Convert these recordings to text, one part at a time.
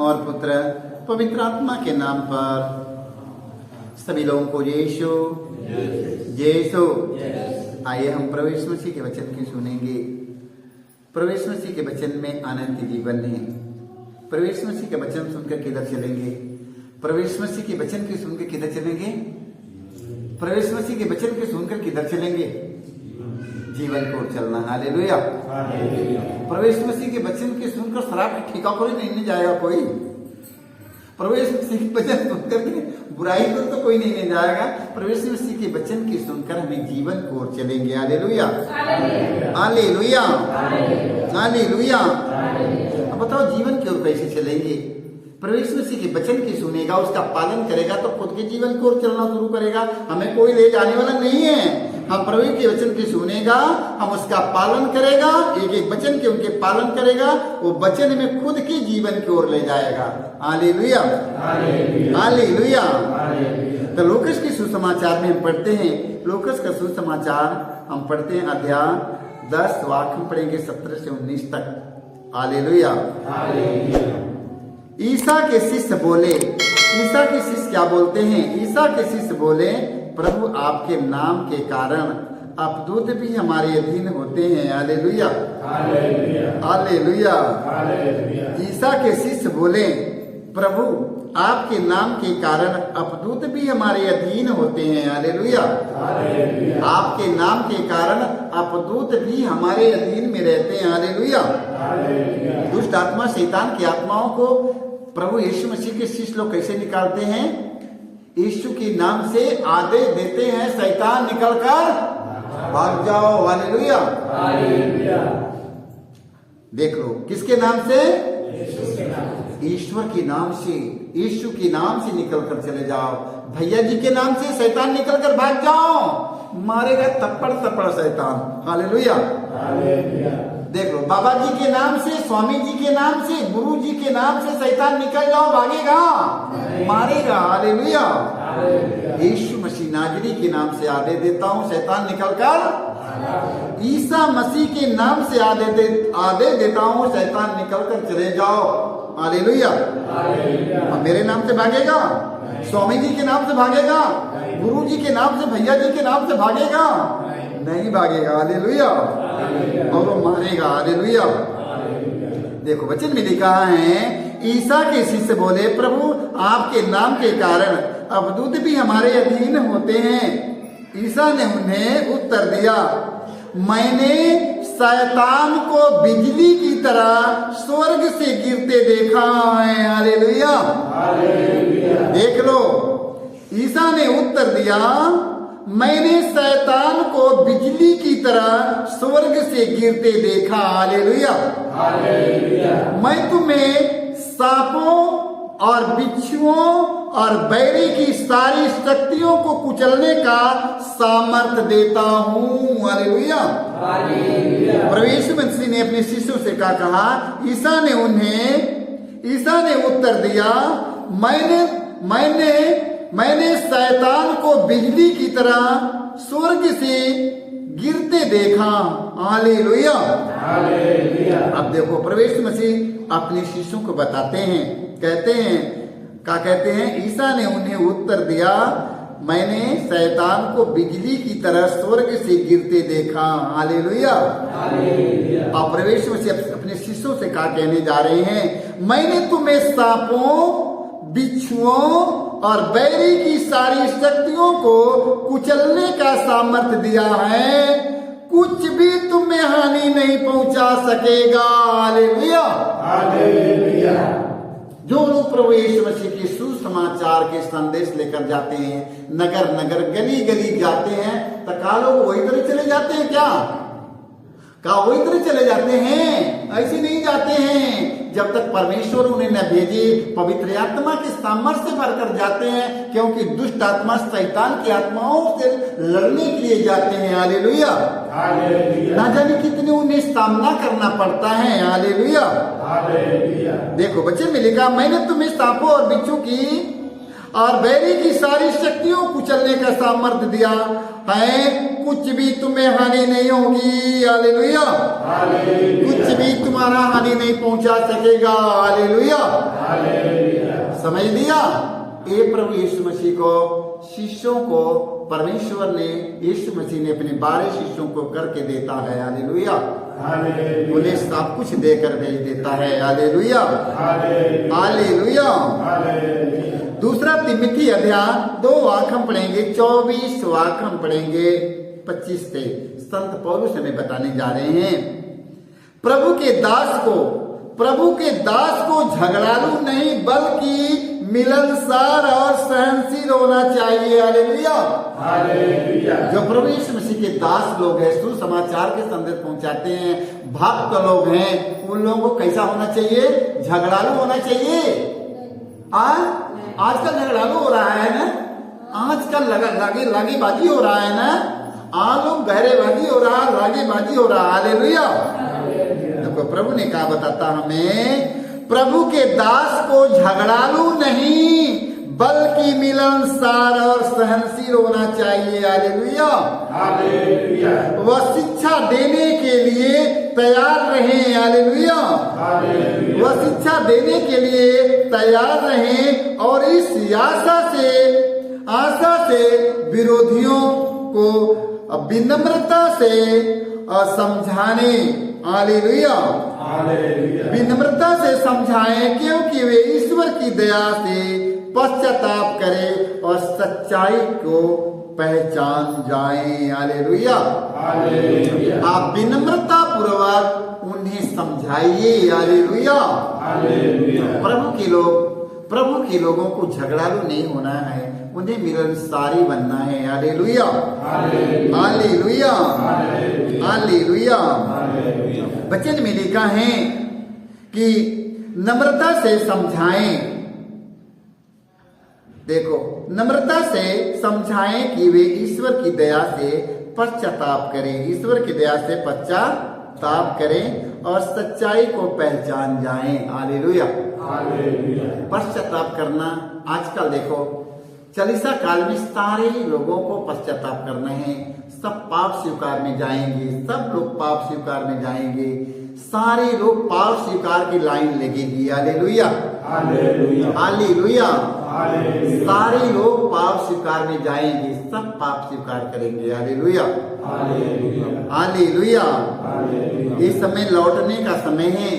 और पुत्र पवित्र आत्मा के नाम पर सभी लोगों को यीशु यीशु। आइए हम प्रवेश मसीह के वचन की सुनेंगे। प्रवेश मसीह के वचन में अनंत जीवन है। प्रवेश मसीह के वचन सुनकर किधर चलेंगे? प्रवेश मसीह के वचन की सुनकर किधर चलेंगे? प्रवेश मसीह के वचन की सुनकर किधर चलेंगे? जीवन को चलना। हालेलुया। प्रवेश मसीह के वचन की सुनकर शराब की ठेका कोई नहीं जाएगा कोई। प्रवेश मसीह के वचन सुनकर के बुराई को तो कोई नहीं जाएगा। प्रवेश मसीह के वचन की सुनकर हमें जीवन को ओर चलेंगे। Hallelujah hallelujah hallelujah. अब बताओ जीवन की ओर कैसे चलेंगे? प्रवेश मसीह के वचन की सुनेगा, उसका पालन करेगा तो खुद के जीवन को ओर चलना शुरू करेगा। हमें कोई ले जाने वाला नहीं है। हम प्रभु के वचन की सुनेगा, हम उसका पालन करेगा, एक एक वचन के उनके पालन करेगा, वो वचन में खुद के जीवन की ओर ले जाएगा। Hallelujah hallelujah. तो लूकस के सुसमाचार में हम पढ़ते हैं। लूकस का सुसमाचार हम पढ़ते हैं अध्याय 10 वाक्य हम पढ़ेंगे 17 से 19 तक। हालेलुया। ईसा के शिष्य बोले, ईसा के शिष्य क्या बोलते हैं? ईसा के शिष्य बोले, प्रभु आपके नाम के कारण अपदूत भी हमारे अधीन होते हैं। Hallelujah hallelujah. ईसा के शिष्य बोले, प्रभु आपके नाम के कारण अपदूत भी हमारे अधीन होते हैं। हालेलुया। आपके नाम के कारण अपदूत भी हमारे अधीन में रहते हैं। हालेलुया। दुष्ट आत्मा शैतान की आत्माओं को प्रभु यीशु मसीह के शिष्य लोग कैसे निकालते हैं? यीशु के नाम से आदेश देते हैं, शैतान निकलकर भाग जाओ। हालेलुया। देख लो किसके नाम से? ईश्वर के नाम से, यीशु के नाम से निकलकर चले जाओ। भैया जी के नाम से शैतान निकलकर भाग जाओ। मारेगा थप्पड़ थप्पड़ शैतान। हालेलुया। देख लो बाबा जी के नाम से, स्वामी जी के नाम से, गुरु जी के नाम से शैतान निकल जाओ, भागेगा, मारेगा। हालेलुया। यीशु मसीह नाजरी के नाम से आदेश देता हूँ, शैतान निकलकर, ईसा मसीह के नाम से आदेश देता हूँ, शैतान निकलकर चले जाओ। हालेलुया। मेरे नाम से भागेगा, स्वामी जी के नाम से भागेगा, गुरु जी के नाम से, भैया जी के नाम से भागेगा? नहीं भागेगा। हालेलुया। और वो मारेगा। हालेलुया। देखो वचन में लिखा है, ईसा के शिष्य बोले, प्रभु आपके नाम के कारण अबदूत भी हमारे अधीन होते हैं। ईसा ने उन्हें उत्तर दिया, मैंने शैतान को बिजली की तरह स्वर्ग से गिरते देखा है। हालेलुया। देख लो, ईसा ने उत्तर दिया, मैंने शैतान को बिजली की तरह स्वर्ग से गिरते देखा। हालेलुया। मैं तुम्हें सांपों और बिच्छुओं और बैरी की सारी शक्तियों को कुचलने का सामर्थ देता हूँ। हालेलुया। प्रवेश मसीह ने अपने शिष्यों से क्या कहा? ईसा ने उत्तर दिया, मैंने शैतान को बिजली की तरह स्वर्ग से गिरते देखा। हालेलुया। अब देखो प्रवेश मसीह अपने शिष्यों को बताते हैं, कहते हैं, ईसा ने उन्हें उत्तर दिया, मैंने शैतान को बिजली की तरह स्वर्ग से गिरते देखा। हालेलुया। अब प्रवेश मसीह अपने शिष्यों से क्या कहने जा रहे हैं? मैंने तुम्हें सांपों, बिच्छुओं और बैरी की सारी शक्तियों को कुचलने का सामर्थ्य दिया है, कुछ भी तुम्हें हानि नहीं पहुंचा सकेगा। हालेलुया। जो लोग प्रभु यीशु मसीह के सुसमाचार के संदेश लेकर जाते हैं, नगर नगर गली गली जाते हैं, तो का लोग वही तरह चले जाते हैं क्या? का वही तरह चले जाते हैं? ऐसे नहीं जाते हैं। जब तक परमेश्वर उन्हें न भेजे, पवित्र आत्मा के सामर्थ्य से भरकर जाते हैं, क्योंकि दुष्ट आत्मा शैतान की आत्माओं से लड़ने के लिए जाते हैं। हालेलुया। ना जाने कितने उन्हें सामना करना पड़ता है। हालेलुया। देखो बच्चे में लिखा, मैंने तुम्हें सांपों और बिच्छू की और बैरी की सारी शक्तियों कुचलने का सामर्थ्य दिया है, कुछ भी तुम्हें हानि नहीं होगी। हालेलुया। कुछ भी तुम्हारा हानि नहीं पहुंचा सकेगा। हालेलुया। समझ लिया। ये प्रभु यीशु मसीह को शिष्यों को परमेश्वर ने, यीशु मसीह ने अपने 12 शिष्यों को करके देता है। हालेलुया। उन्हें सब कुछ देकर भेज देता है। हालेलुया। हालेलुया। दूसरा तिमोथी अध्याय 2 वाक्य हम पढ़ेंगे, 24 वाक्य हम पढ़ेंगे 25 से। संत पौलुस हमें बताने जा रहे हैं, प्रभु के दास को झगड़ालू नहीं बल्कि मिलनसार और सहनशील होना चाहिए। हालेलुया। जो प्रभु यीशु मसीह के दास लोग हैं, सुसमाचार के संदेश पहुंचाते हैं, भक्त लोग हैं, उन लोगों को कैसा होना चाहिए? झगड़ालू होना चाहिए। आजकल झगड़ालू हो रहा है ना, आजकल लागेबाजी हो रहा है ना, लोग गहरेबाजी हो रहा, लागेबाजी हो रहा। हालेलुया। देखो प्रभु ने कहा, बताता हमें, प्रभु के दास को झगड़ालू नहीं बल्कि मिलनसार और सहनशील होना चाहिए। हालेलुया। वह शिक्षा देने के लिए तैयार रहे। हालेलुया। वह शिक्षा देने के लिए तैयार रहे और इस आशा से विरोधियों को विनम्रता से समझाने। हालेलुया। विनम्रता से समझाएं, क्योंकि वे ईश्वर की दया से पश्चाताप करें और सच्चाई को पहचान जाएं। हालेलुया। आप विनम्रता पूर्वक उन्हें समझाइए। हालेलुया। प्रभु के लोगों को झगड़ालू नहीं होना है, उन्हें मिलनसारी बनना है। हालेलुया। हालेलुया। हालेलुया। वचन में लिखा है कि नम्रता से समझाएं। देखो, नम्रता से समझाएं कि वे ईश्वर की दया से पश्चाताप करें, ईश्वर की दया से पश्चाताप करें और सच्चाई को पहचान जाएं। हालेलुया। पश्चाताप करना, आजकल देखो चालीसा काल में सारे लोगों को पश्चाताप करना है। सब पाप स्वीकार में जाएंगे, सब लोग पाप स्वीकार में जाएंगे, सारे लोग पाप स्वीकार की लाइन लगेगी। हालेलुया। हालेलुया। सारे लोग पाप स्वीकार में जाएंगे, सब पाप स्वीकार करेंगे। हालेलुया। हालेलुया। इस समय लौटने का समय है।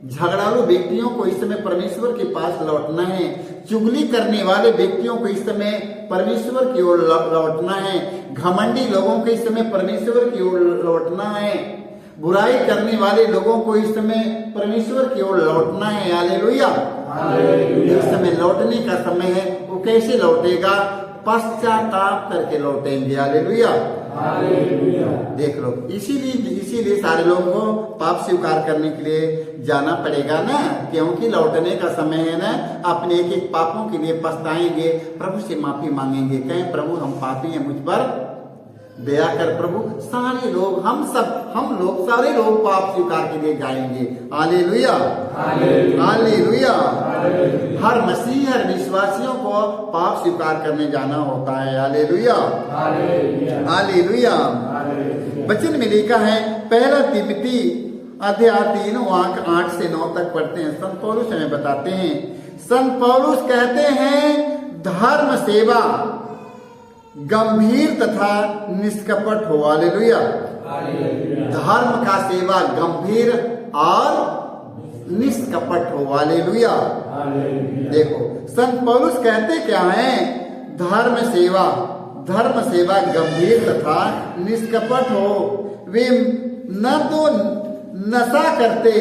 झगड़ालू व्यक्तियों को इस समय परमेश्वर के पास लौटना है। चुगली करने वाले व्यक्तियों को इस समय परमेश्वर की ओर लौटना है। घमंडी लोगों को इस समय परमेश्वर की ओर लौटना है। बुराई करने वाले लोगों को इस समय परमेश्वर की ओर लौटना है। हालेलुया। इस समय लौटने का समय है। वो कैसे लौटेगा? पश्चाताप करके लौटेंगे। हालेलुया। देख लो, इसीलिए सारे लोगों को पाप स्वीकार करने के लिए जाना पड़ेगा ना, क्योंकि लौटने का समय है ना। अपने एक एक पापों के लिए पछताएंगे, प्रभु से माफी मांगेंगे, कहें प्रभु हम पापी हैं, मुझ पर दया कर प्रभु। सारे लोग, सारे लोग पाप स्वीकार के लिए जाएंगे। हालेलुया। हालेलुया। हर मसीह, हर विश्वासियों को पाप स्वीकार करने जाना होता है। हालेलुया। हालेलुया। वचन में लिखा है, पहला तिमोथी अध्याय 3 वाक्य 8 से 9 तक पढ़ते हैं। संत पौलुस हमें बताते हैं, संत पौलुस कहते हैं, धर्म सेवा गंभीर तथा निष्कपट हो। हालेलुया। धर्म का सेवा गंभीर और निष्कपट हो। हालेलुया। देखो, संत पौलुस कहते क्या है? धर्म सेवा गंभीर तथा निष्कपट हो। वे न तो नशा करने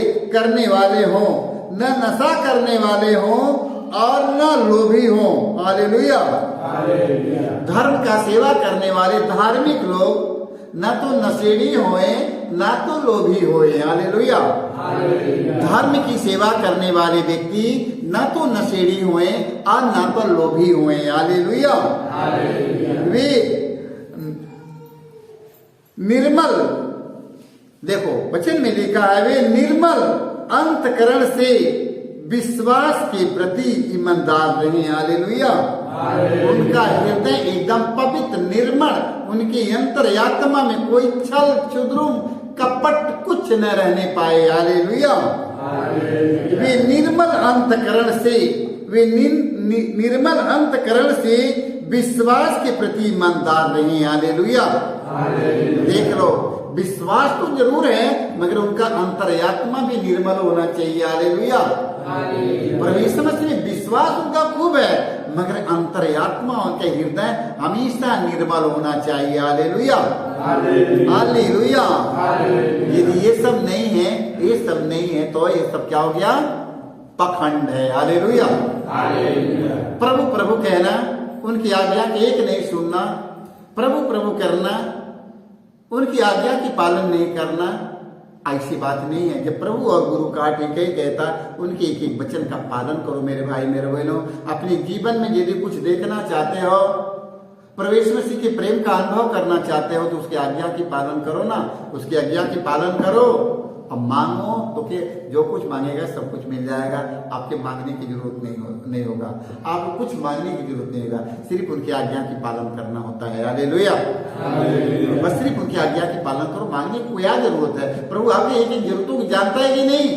वाले हो और न लोभी हो। हालेलुया। धर्म का सेवा करने वाले धार्मिक लोग न तो नशेड़ी होए, न तो लोभी होए। हालेलुया। धर्म की सेवा करने वाले व्यक्ति न तो नशेड़ी होए और न तो लोभी होए। हालेलुया। वे निर्मल, देखो वचन में लिखा है, वे निर्मल अंतकरण से विश्वास के प्रति ईमानदार रहे। हालेलुया। उनका हृदय एकदम पवित्र निर्मल, उनकी अंतर्यात्मा में कोई छल छुद्रुम कपट कुछ न रहने पाए। हालेलुया। वे निर्मल अंतकरण से निर्मल अंतकरण से विश्वास के प्रति ईमानदार रहे। हालेलुया। देख लो, विश्वास तो जरूर है मगर उनका अंतर्यात्मा भी निर्मल होना चाहिए। हालेलुया। परमेश्वर मसीह में विश्वास उनका खूब है मगर अंतर्यात्मा उनके हृदय हमेशा निर्मल होना चाहिए। हालेलुया। हालेलुया। यदि ये सब नहीं है तो ये सब क्या हो गया? पखंड है। हालेलुया। प्रभु प्रभु कहना, उनकी आज्ञा एक नहीं सुनना, प्रभु प्रभु करना, उनकी आज्ञा की पालन नहीं करना, ऐसी बात नहीं है। जब प्रभु और गुरु का ठीक है कहता, उनके एक एक वचन का पालन करो मेरे भाई मेरे बहनों। अपने जीवन में यदि कुछ देखना चाहते हो, परमेश्वर मसीह के प्रेम का अनुभव करना चाहते हो तो उसकी आज्ञा की पालन करो ना, उसकी आज्ञा की पालन करो। अब मांगो तो कि जो कुछ मांगेगा सब कुछ मिल जाएगा। आपके मांगने की जरूरत नहीं होगा, आपको कुछ मांगने की जरूरत नहीं होगा, सिर्फ उनकी आज्ञा की पालन करना होता है। हालेलुया। बस सिर्फ उनकी आज्ञा की पालन करो। मांगने की क्या जरूरत है? प्रभु आपकी एक एक जरूरतों को जानता है कि नहीं?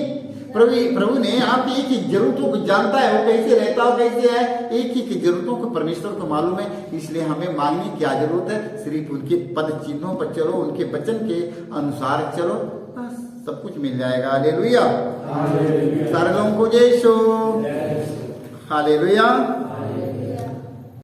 प्रभु ने आपकी एक एक जरूरतों को जानता है, वो कैसे रहता हो कैसे है, एक एक जरूरतों को परमेश्वर को मालूम है। इसलिए हमें मांगने की क्या जरूरत है? सिर्फ उनके पद चिन्हों पर चलो, उनके वचन के अनुसार चलो, बस सब कुछ मिल जाएगा। हालेलुया। सारे लोगों को जय यीशु। हालेलुया।